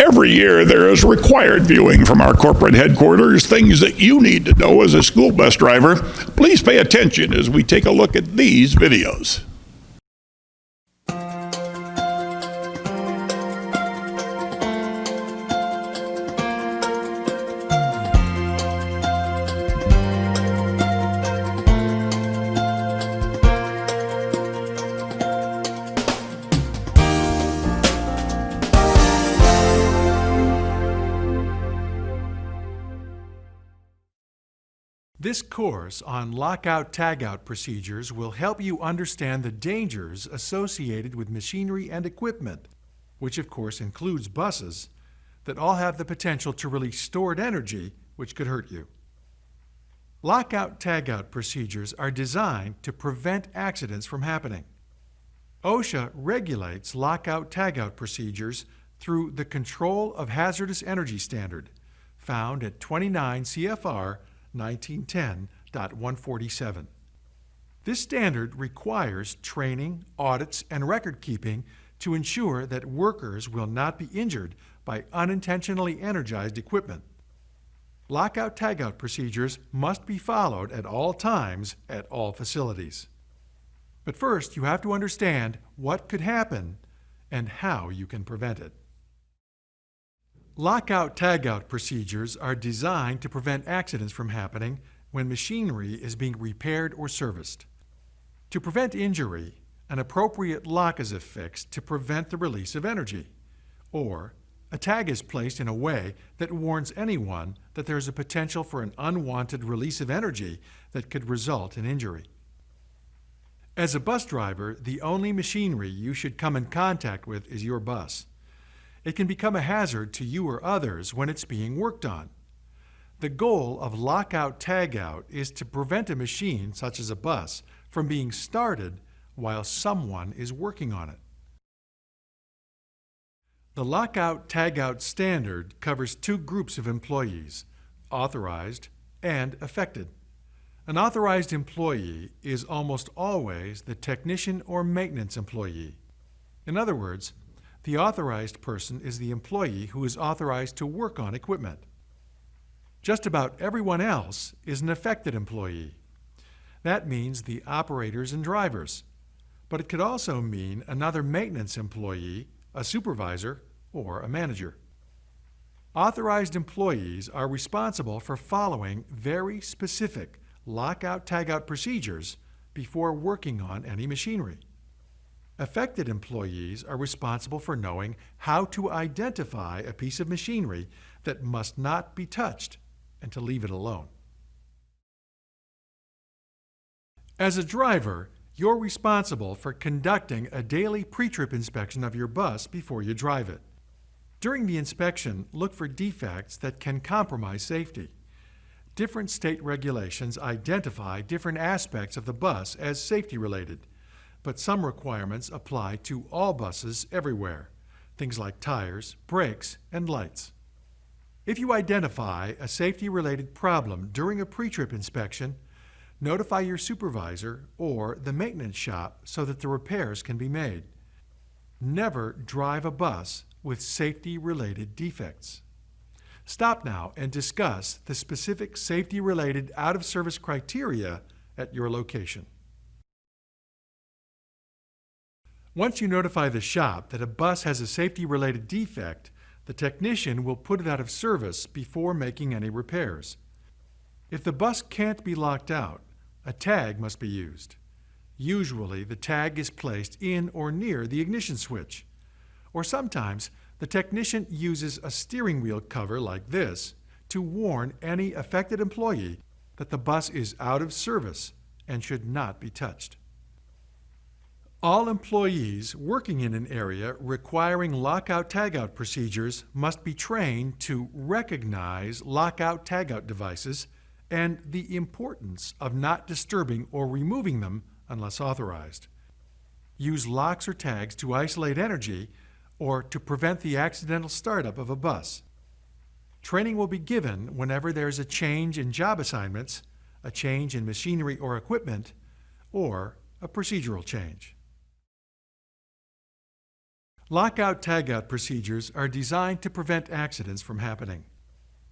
Every year there is required viewing from our corporate headquarters, things that you need to know as a school bus driver. Please pay attention as we take a look at these videos. This course on lockout-tagout procedures will help you understand the dangers associated with machinery and equipment, which of course includes buses, that all have the potential to release stored energy, which could hurt you. Lockout-tagout procedures are designed to prevent accidents from happening. OSHA regulates lockout-tagout procedures through the Control of Hazardous Energy Standard, found at 29 CFR 1910.147. This standard requires training, audits, and record keeping to ensure that workers will not be injured by unintentionally energized equipment. Lockout-tagout procedures must be followed at all times at all facilities. But first, you have to understand what could happen and how you can prevent it. Lockout-tagout procedures are designed to prevent accidents from happening when machinery is being repaired or serviced. To prevent injury, an appropriate lock is affixed to prevent the release of energy, or a tag is placed in a way that warns anyone that there is a potential for an unwanted release of energy that could result in injury. As a bus driver, the only machinery you should come in contact with is your bus. It can become a hazard to you or others when it's being worked on. The goal of lockout-tagout is to prevent a machine, such as a bus, from being started while someone is working on it. The lockout-tagout standard covers two groups of employees, authorized and affected. An authorized employee is almost always the technician or maintenance employee. In other words, the authorized person is the employee who is authorized to work on equipment. Just about everyone else is an affected employee. That means the operators and drivers, but it could also mean another maintenance employee, a supervisor, or a manager. Authorized employees are responsible for following very specific lockout-tagout procedures before working on any machinery. Affected employees are responsible for knowing how to identify a piece of machinery that must not be touched and to leave it alone. As a driver, you're responsible for conducting a daily pre-trip inspection of your bus before you drive it. During the inspection, look for defects that can compromise safety. Different state regulations identify different aspects of the bus as safety-related, but some requirements apply to all buses everywhere, things like tires, brakes, and lights. If you identify a safety-related problem during a pre-trip inspection, notify your supervisor or the maintenance shop so that the repairs can be made. Never drive a bus with safety-related defects. Stop now and discuss the specific safety-related out-of-service criteria at your location. Once you notify the shop that a bus has a safety-related defect, the technician will put it out of service before making any repairs. If the bus can't be locked out, a tag must be used. Usually, the tag is placed in or near the ignition switch, or sometimes the technician uses a steering wheel cover like this to warn any affected employee that the bus is out of service and should not be touched. All employees working in an area requiring lockout-tagout procedures must be trained to recognize lockout-tagout devices and the importance of not disturbing or removing them unless authorized. Use locks or tags to isolate energy or to prevent the accidental startup of a bus. Training will be given whenever there is a change in job assignments, a change in machinery or equipment, or a procedural change. Lockout-tagout procedures are designed to prevent accidents from happening.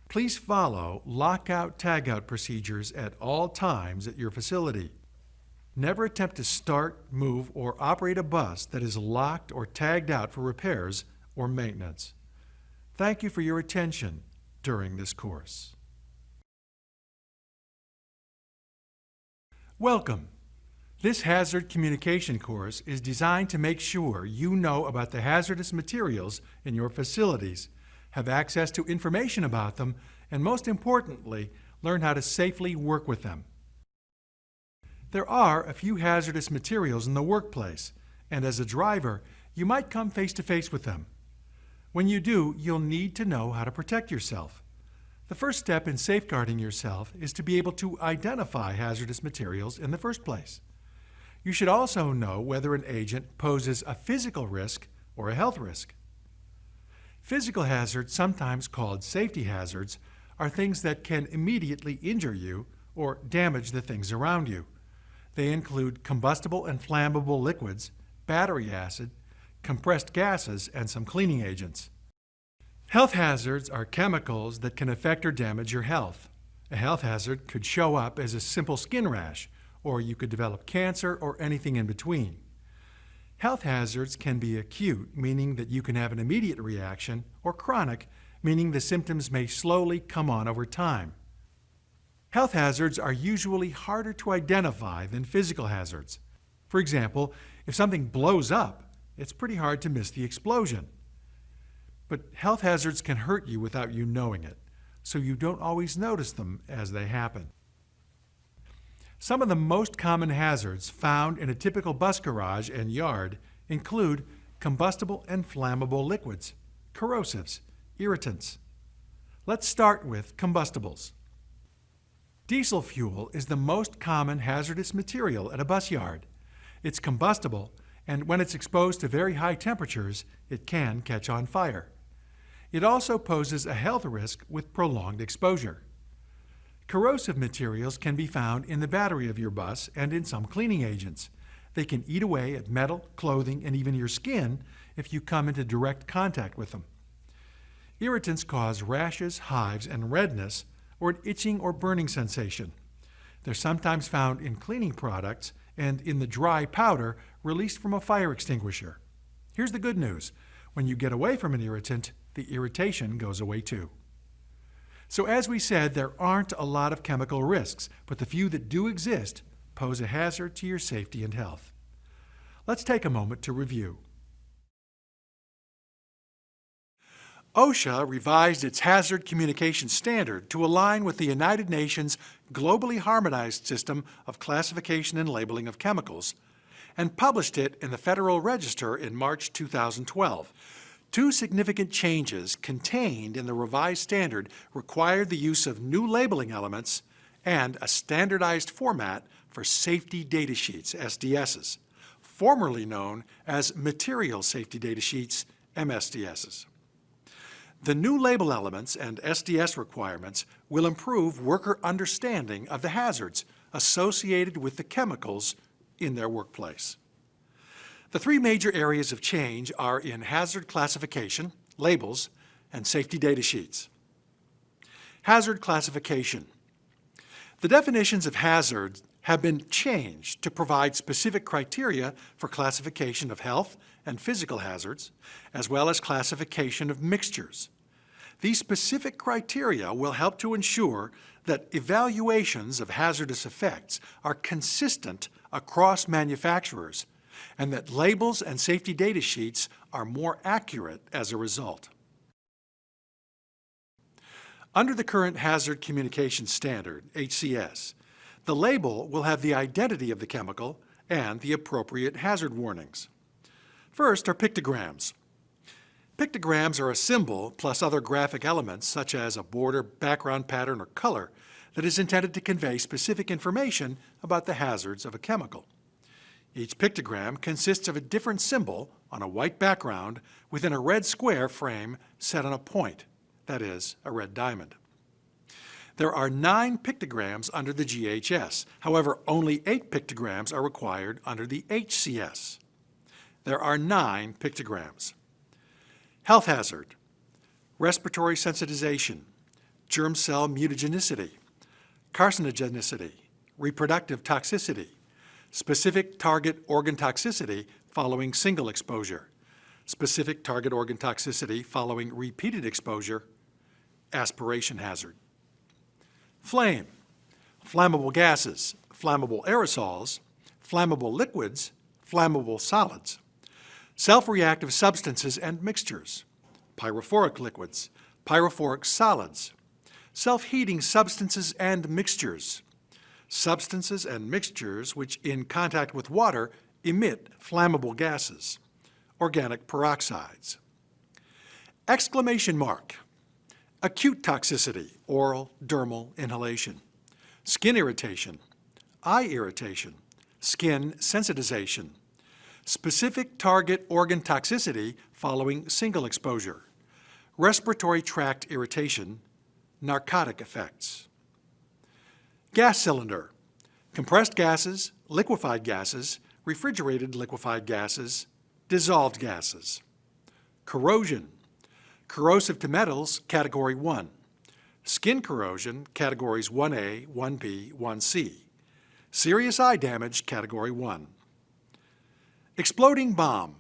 Please follow lockout-tagout procedures at all times at your facility. Never attempt to start, move, or operate a bus that is locked or tagged out for repairs or maintenance. Thank you for your attention during this course. Welcome. This Hazard Communication course is designed to make sure you know about the hazardous materials in your facilities, have access to information about them, and most importantly, learn how to safely work with them. There are a few hazardous materials in the workplace, and as a driver, you might come face to face with them. When you do, you'll need to know how to protect yourself. The first step in safeguarding yourself is to be able to identify hazardous materials in the first place. You should also know whether an agent poses a physical risk or a health risk. Physical hazards, sometimes called safety hazards, are things that can immediately injure you or damage the things around you. They include combustible and flammable liquids, battery acid, compressed gases, and some cleaning agents. Health hazards are chemicals that can affect or damage your health. A health hazard could show up as a simple skin rash, or you could develop cancer or anything in between. Health hazards can be acute, meaning that you can have an immediate reaction, or chronic, meaning the symptoms may slowly come on over time. Health hazards are usually harder to identify than physical hazards. For example, if something blows up, it's pretty hard to miss the explosion. But health hazards can hurt you without you knowing it, so you don't always notice them as they happen. Some of the most common hazards found in a typical bus garage and yard include combustible and flammable liquids, corrosives, irritants. Let's start with combustibles. Diesel fuel is the most common hazardous material at a bus yard. It's combustible, and when it's exposed to very high temperatures, it can catch on fire. It also poses a health risk with prolonged exposure. Corrosive materials can be found in the battery of your bus and in some cleaning agents. They can eat away at metal, clothing, and even your skin if you come into direct contact with them. Irritants cause rashes, hives, and redness, or an itching or burning sensation. They're sometimes found in cleaning products and in the dry powder released from a fire extinguisher. Here's the good news. When you get away from an irritant, the irritation goes away too. So as we said, there aren't a lot of chemical risks, but the few that do exist pose a hazard to your safety and health. Let's take a moment to review. OSHA revised its Hazard Communication Standard to align with the United Nations globally harmonized system of classification and labeling of chemicals, and published it in the Federal Register in March 2012. Two significant changes contained in the revised standard required the use of new labeling elements and a standardized format for safety data sheets, SDSs, formerly known as Material Safety Data Sheets, MSDSs. The new label elements and SDS requirements will improve worker understanding of the hazards associated with the chemicals in their workplace. The three major areas of change are in hazard classification, labels, and safety data sheets. Hazard classification. The definitions of hazards have been changed to provide specific criteria for classification of health and physical hazards, as well as classification of mixtures. These specific criteria will help to ensure that evaluations of hazardous effects are consistent across manufacturers, and that labels and safety data sheets are more accurate as a result. Under the current Hazard Communication Standard, HCS, the label will have the identity of the chemical and the appropriate hazard warnings. First are pictograms. Pictograms are a symbol plus other graphic elements such as a border, background pattern, or color that is intended to convey specific information about the hazards of a chemical. Each pictogram consists of a different symbol on a white background within a red square frame set on a point, that is, a red diamond. There are 9 pictograms under the GHS. However, only 8 pictograms are required under the HCS. There are 9 pictograms. Health hazard, respiratory sensitization, germ cell mutagenicity, carcinogenicity, reproductive toxicity, specific target organ toxicity following single exposure, specific target organ toxicity following repeated exposure, aspiration hazard. Flame, flammable gases, flammable aerosols, flammable liquids, flammable solids, self-reactive substances and mixtures, pyrophoric liquids, pyrophoric solids, self-heating substances and mixtures, substances and mixtures which in contact with water emit flammable gases, organic peroxides. Exclamation mark, acute toxicity, oral, dermal, inhalation, skin irritation, eye irritation, skin sensitization, specific target organ toxicity following single exposure, respiratory tract irritation, narcotic effects. Gas cylinder, compressed gases, liquefied gases, refrigerated liquefied gases, dissolved gases. Corrosion, corrosive to metals, Category 1. Skin corrosion, Categories 1A, 1B, 1C. Serious eye damage, Category 1. Exploding bomb,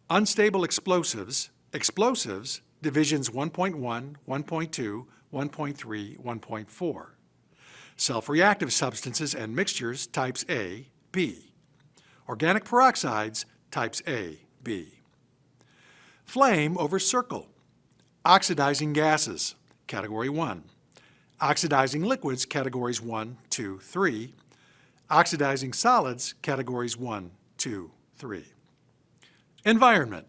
unstable explosives, explosives, divisions 1.1, 1.2, 1.3, 1.4. Self-reactive substances and mixtures, types A, B. Organic peroxides, types A, B. Flame over circle, oxidizing gases, Category 1. Oxidizing liquids, Categories 1, 2, 3. Oxidizing solids, Categories 1, 2, 3. Environment,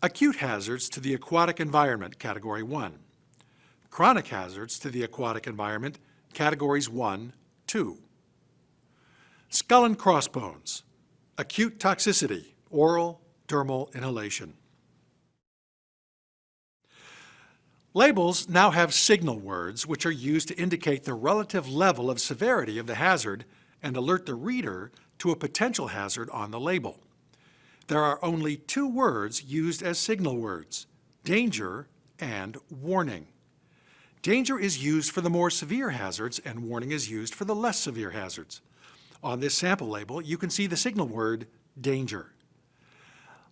acute hazards to the aquatic environment, Category 1. Chronic hazards to the aquatic environment, Categories 1, 2. Skull and crossbones, acute toxicity, oral, dermal inhalation. Labels now have signal words which are used to indicate the relative level of severity of the hazard and alert the reader to a potential hazard on the label. There are only two words used as signal words, danger and warning. Danger is used for the more severe hazards and warning is used for the less severe hazards. On this sample label, you can see the signal word danger.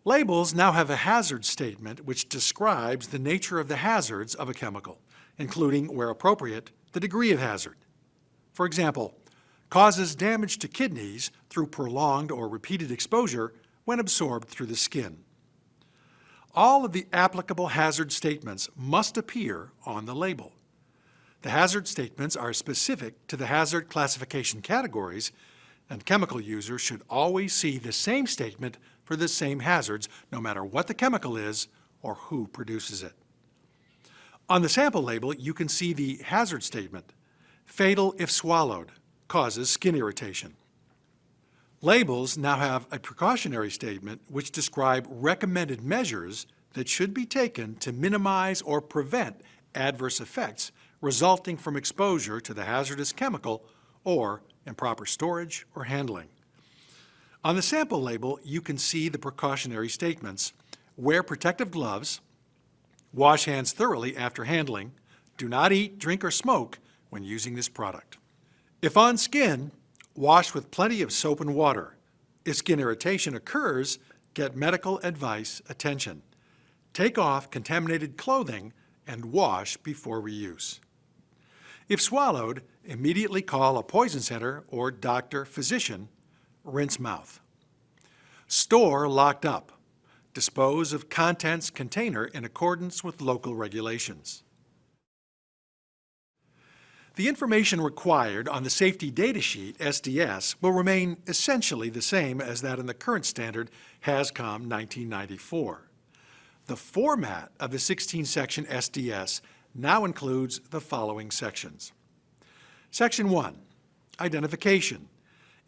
Labels now have a hazard statement which describes the nature of the hazards of a chemical, including, where appropriate, the degree of hazard. For example, causes damage to kidneys through prolonged or repeated exposure when absorbed through the skin. All of the applicable hazard statements must appear on the label. The hazard statements are specific to the hazard classification categories, and chemical users should always see the same statement for the same hazards, no matter what the chemical is or who produces it. On the sample label, you can see the hazard statement, fatal if swallowed, causes skin irritation. Labels now have a precautionary statement which describe recommended measures that should be taken to minimize or prevent adverse effects resulting from exposure to the hazardous chemical or improper storage or handling. On the sample label, you can see the precautionary statements: wear protective gloves, wash hands thoroughly after handling, do not eat, drink, or smoke when using this product. If on skin, wash with plenty of soap and water. If skin irritation occurs, get medical advice attention. Take off contaminated clothing and wash before reuse. If swallowed, immediately call a poison center or doctor, physician. Rinse mouth. Store locked up. Dispose of contents container in accordance with local regulations. The information required on the Safety Data Sheet, SDS, will remain essentially the same as that in the current standard HAZCOM 1994. The format of the 16-section SDS now includes the following sections. Section 1, Identification,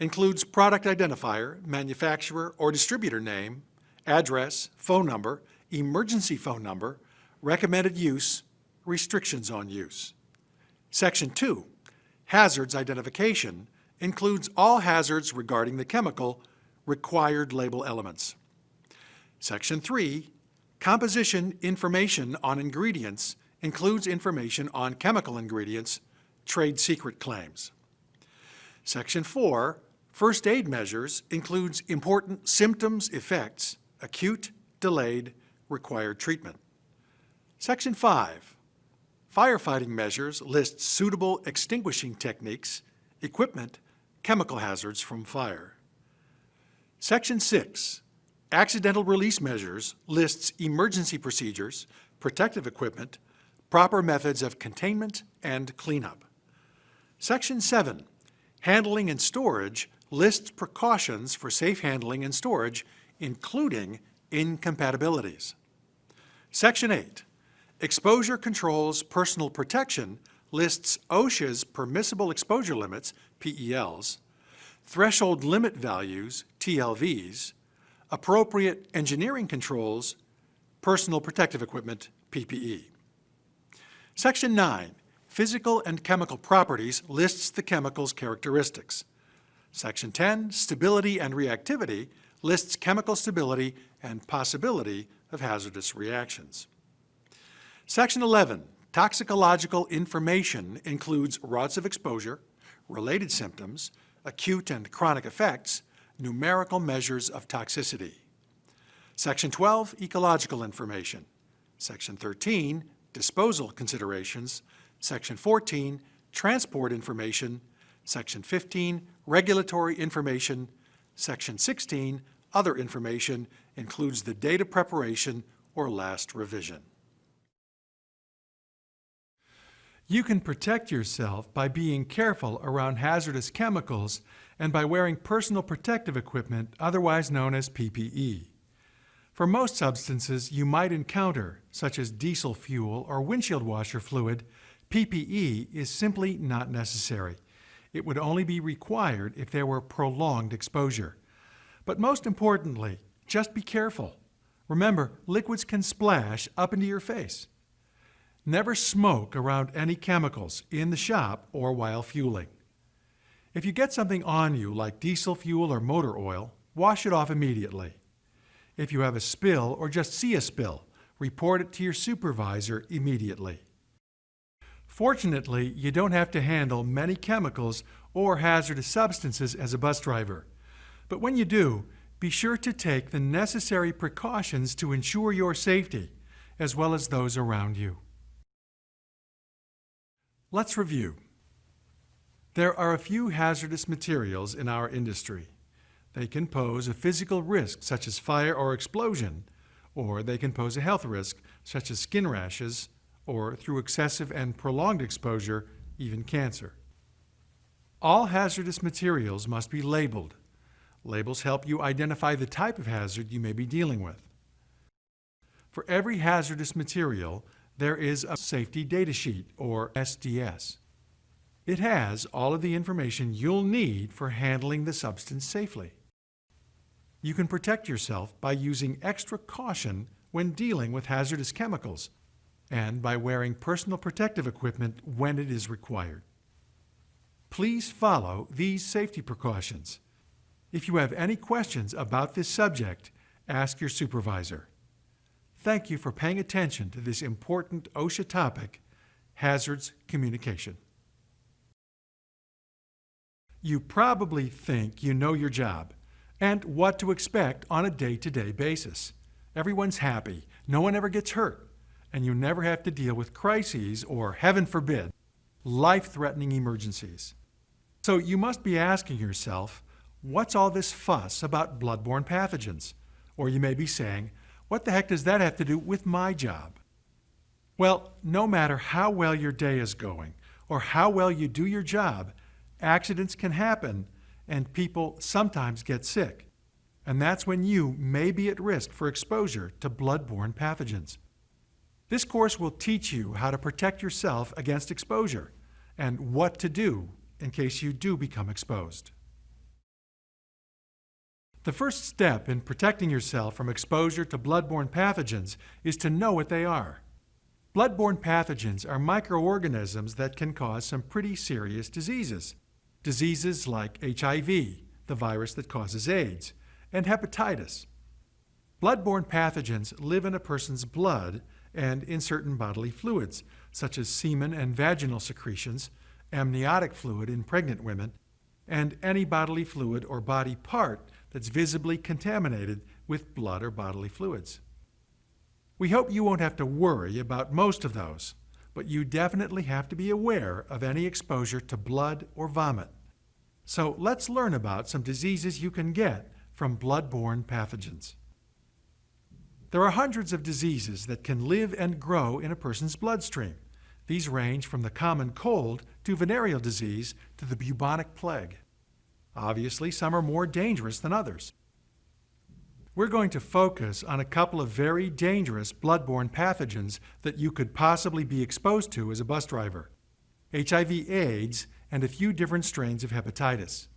includes product identifier, manufacturer or distributor name, address, phone number, emergency phone number, recommended use, restrictions on use. Section 2, Hazards Identification, includes all hazards regarding the chemical, required label elements. Section 3, Composition information on ingredients includes information on chemical ingredients, trade secret claims. Section 4, First aid measures, includes important symptoms, effects, acute, delayed, required treatment. Section 5, Firefighting measures, lists suitable extinguishing techniques, equipment, chemical hazards from fire. Section 6, Accidental release measures, lists emergency procedures, protective equipment, proper methods of containment and cleanup. Section 7, Handling and storage, lists precautions for safe handling and storage, including incompatibilities. Section 8, Exposure controls personal protection, lists OSHA's permissible exposure limits, PELs, threshold limit values, TLVs, appropriate engineering controls, personal protective equipment, PPE. Section 9, Physical and chemical properties, lists the chemical's characteristics. Section 10, Stability and reactivity, lists chemical stability and possibility of hazardous reactions. Section 11, Toxicological information, includes routes of exposure, related symptoms, acute and chronic effects, numerical measures of toxicity. Section 12, Ecological information. Section 13, Disposal considerations. Section 14, Transport information. Section 15, Regulatory information. Section 16, Other information, includes the date of preparation or last revision. You can protect yourself by being careful around hazardous chemicals and by wearing personal protective equipment, otherwise known as PPE. For most substances you might encounter, such as diesel fuel or windshield washer fluid, PPE is simply not necessary. It would only be required if there were prolonged exposure. But most importantly, just be careful. Remember, liquids can splash up into your face. Never smoke around any chemicals in the shop or while fueling. If you get something on you like diesel fuel or motor oil, wash it off immediately. If you have a spill or just see a spill, report it to your supervisor immediately. Fortunately, you don't have to handle many chemicals or hazardous substances as a bus driver. But when you do, be sure to take the necessary precautions to ensure your safety, as well as those around you. Let's review. There are a few hazardous materials in our industry. They can pose a physical risk, such as fire or explosion, or they can pose a health risk, such as skin rashes, or through excessive and prolonged exposure, even cancer. All hazardous materials must be labeled. Labels help you identify the type of hazard you may be dealing with. For every hazardous material, there is a safety data sheet, or SDS. It has all of the information you'll need for handling the substance safely. You can protect yourself by using extra caution when dealing with hazardous chemicals and by wearing personal protective equipment when it is required. Please follow these safety precautions. If you have any questions about this subject, ask your supervisor. Thank you for paying attention to this important OSHA topic, Hazardous Communication. You probably think you know your job and what to expect on a day-to-day basis. Everyone's happy, no one ever gets hurt, and you never have to deal with crises or, heaven forbid, life-threatening emergencies. So you must be asking yourself, what's all this fuss about bloodborne pathogens? Or you may be saying, what the heck does that have to do with my job? Well, no matter how well your day is going or how well you do your job, accidents can happen and people sometimes get sick. And that's when you may be at risk for exposure to bloodborne pathogens. This course will teach you how to protect yourself against exposure and what to do in case you do become exposed. The first step in protecting yourself from exposure to bloodborne pathogens is to know what they are. Bloodborne pathogens are microorganisms that can cause some pretty serious diseases. Diseases like HIV, the virus that causes AIDS, and hepatitis. Blood-borne pathogens live in a person's blood and in certain bodily fluids, such as semen and vaginal secretions, amniotic fluid in pregnant women, and any bodily fluid or body part that's visibly contaminated with blood or bodily fluids. We hope you won't have to worry about most of those, but you definitely have to be aware of any exposure to blood or vomit. So let's learn about some diseases you can get from blood-borne pathogens. There are hundreds of diseases that can live and grow in a person's bloodstream. These range from the common cold to venereal disease to the bubonic plague. Obviously, some are more dangerous than others. We're going to focus on a couple of very dangerous blood-borne pathogens that you could possibly be exposed to as a bus driver: HIV/AIDS and a few different strains of hepatitis.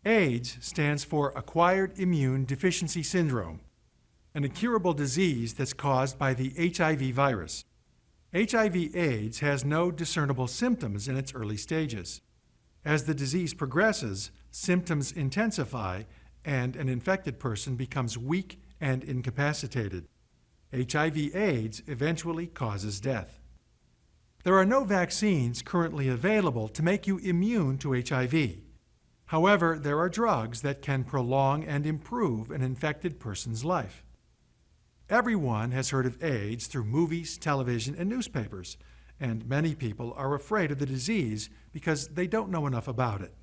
AIDS stands for Acquired Immune Deficiency Syndrome, an incurable disease that's caused by the HIV virus. HIV/AIDS has no discernible symptoms in its early stages. As the disease progresses, symptoms intensify and an infected person becomes weak and incapacitated. HIV/AIDS eventually causes death. There are no vaccines currently available to make you immune to HIV. However, there are drugs that can prolong and improve an infected person's life. Everyone has heard of AIDS through movies, television, and newspapers, and many people are afraid of the disease because they don't know enough about it.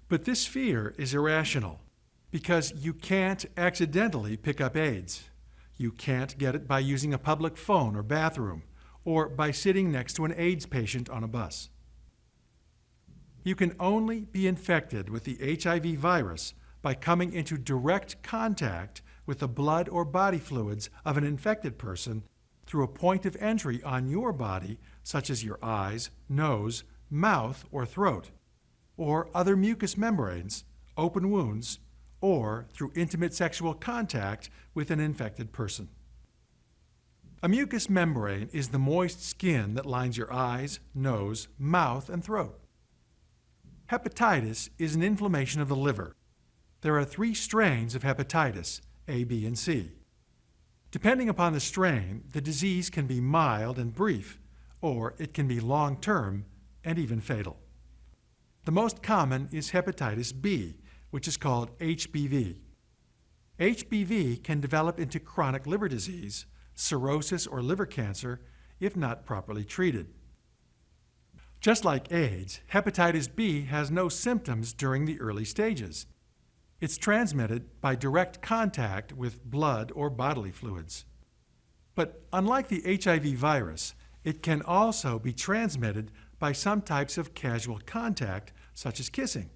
But this fear is irrational, because you can't accidentally pick up AIDS. You can't get it by using a public phone or bathroom, or by sitting next to an AIDS patient on a bus. You can only be infected with the HIV virus by coming into direct contact with the blood or body fluids of an infected person through a point of entry on your body, such as your eyes, nose, mouth, or throat, or other mucous membranes, open wounds, or through intimate sexual contact with an infected person. A mucous membrane is the moist skin that lines your eyes, nose, mouth, and throat. Hepatitis is an inflammation of the liver. There are 3 strains of hepatitis, A, B, and C. Depending upon the strain, the disease can be mild and brief, or it can be long-term and even fatal. The most common is hepatitis B, which is called HBV. HBV can develop into chronic liver disease, cirrhosis, or liver cancer if not properly treated. Just like AIDS, hepatitis B has no symptoms during the early stages. It's transmitted by direct contact with blood or bodily fluids. But unlike the HIV virus, it can also be transmitted by some types of casual contact, such as kissing,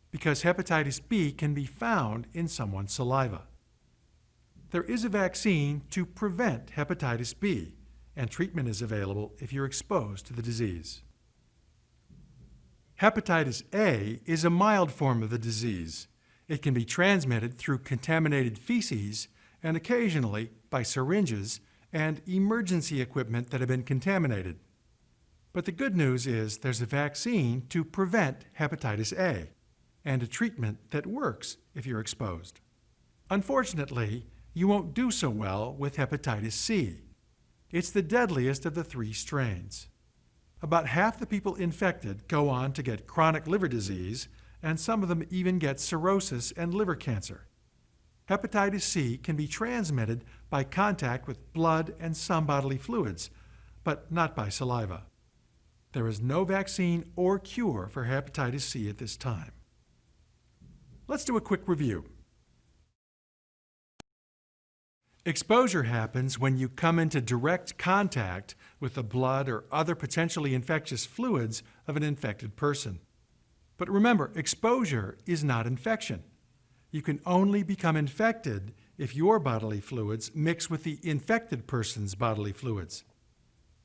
because hepatitis B can be found in someone's saliva. There is a vaccine to prevent hepatitis B, and treatment is available if you're exposed to the disease. Hepatitis A is a mild form of the disease. It can be transmitted through contaminated feces and occasionally by syringes and emergency equipment that have been contaminated. But the good news is there's a vaccine to prevent hepatitis A and a treatment that works if you're exposed. Unfortunately, you won't do so well with hepatitis C. It's the deadliest of the 3 strains. About half the people infected go on to get chronic liver disease, and some of them even get cirrhosis and liver cancer. Hepatitis C can be transmitted by contact with blood and some bodily fluids, but not by saliva. There is no vaccine or cure for hepatitis C at this time. Let's do a quick review. Exposure happens when you come into direct contact with the blood or other potentially infectious fluids of an infected person. But remember, exposure is not infection. You can only become infected if your bodily fluids mix with the infected person's bodily fluids.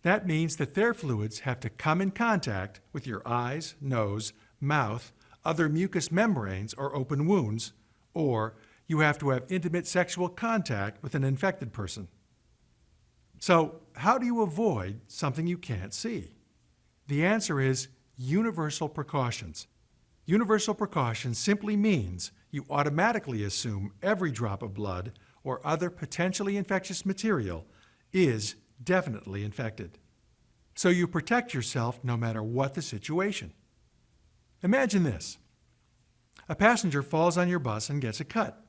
That means that their fluids have to come in contact with your eyes, nose, mouth, other mucous membranes or open wounds, or you have to have intimate sexual contact with an infected person. So, how do you avoid something you can't see? The answer is universal precautions. Universal precautions simply means you automatically assume every drop of blood or other potentially infectious material is definitely infected. So you protect yourself no matter what the situation. Imagine this. A passenger falls on your bus and gets a cut.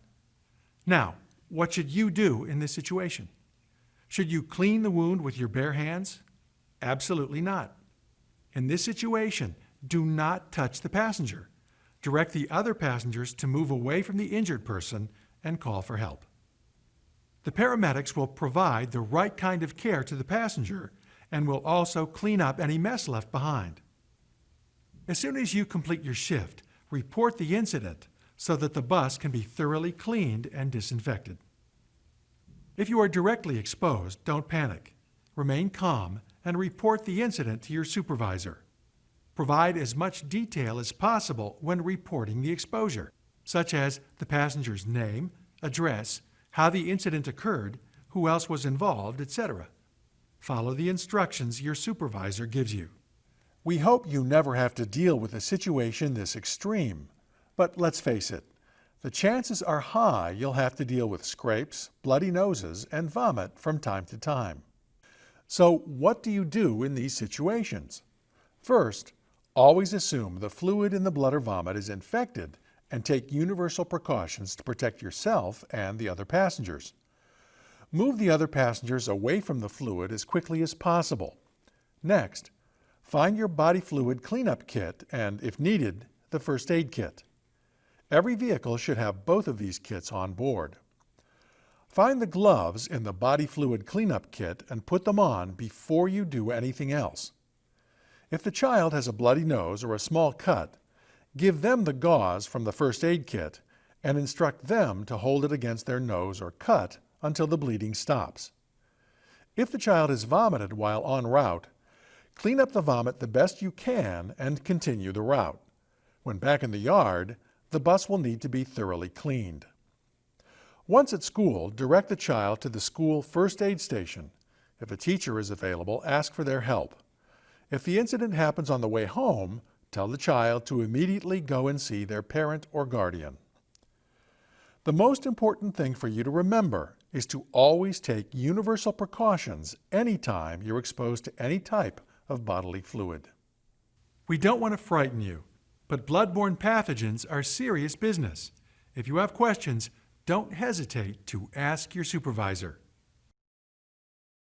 Now, what should you do in this situation? Should you clean the wound with your bare hands? Absolutely not. In this situation, do not touch the passenger. Direct the other passengers to move away from the injured person and call for help. The paramedics will provide the right kind of care to the passenger and will also clean up any mess left behind. As soon as you complete your shift, report the incident so that the bus can be thoroughly cleaned and disinfected. If you are directly exposed, don't panic. Remain calm and report the incident to your supervisor. Provide as much detail as possible when reporting the exposure, such as the passenger's name, address, how the incident occurred, who else was involved, etc. Follow the instructions your supervisor gives you. We hope you never have to deal with a situation this extreme, but let's face it, the chances are high you'll have to deal with scrapes, bloody noses, and vomit from time to time. So what do you do in these situations? First, always assume the fluid in the blood or vomit is infected and take universal precautions to protect yourself and the other passengers. Move the other passengers away from the fluid as quickly as possible. Next, find your body fluid cleanup kit and, if needed, the first aid kit. Every vehicle should have both of these kits on board. Find the gloves in the body fluid cleanup kit and put them on before you do anything else. If the child has a bloody nose or a small cut, give them the gauze from the first aid kit and instruct them to hold it against their nose or cut until the bleeding stops. If the child has vomited while en route, clean up the vomit the best you can and continue the route. When back in the yard, the bus will need to be thoroughly cleaned. Once at school, direct the child to the school first aid station. If a teacher is available, ask for their help. If the incident happens on the way home, tell the child to immediately go and see their parent or guardian. The most important thing for you to remember is to always take universal precautions anytime you're exposed to any type of bodily fluid. We don't want to frighten you, but blood-borne pathogens are serious business. If you have questions, don't hesitate to ask your supervisor.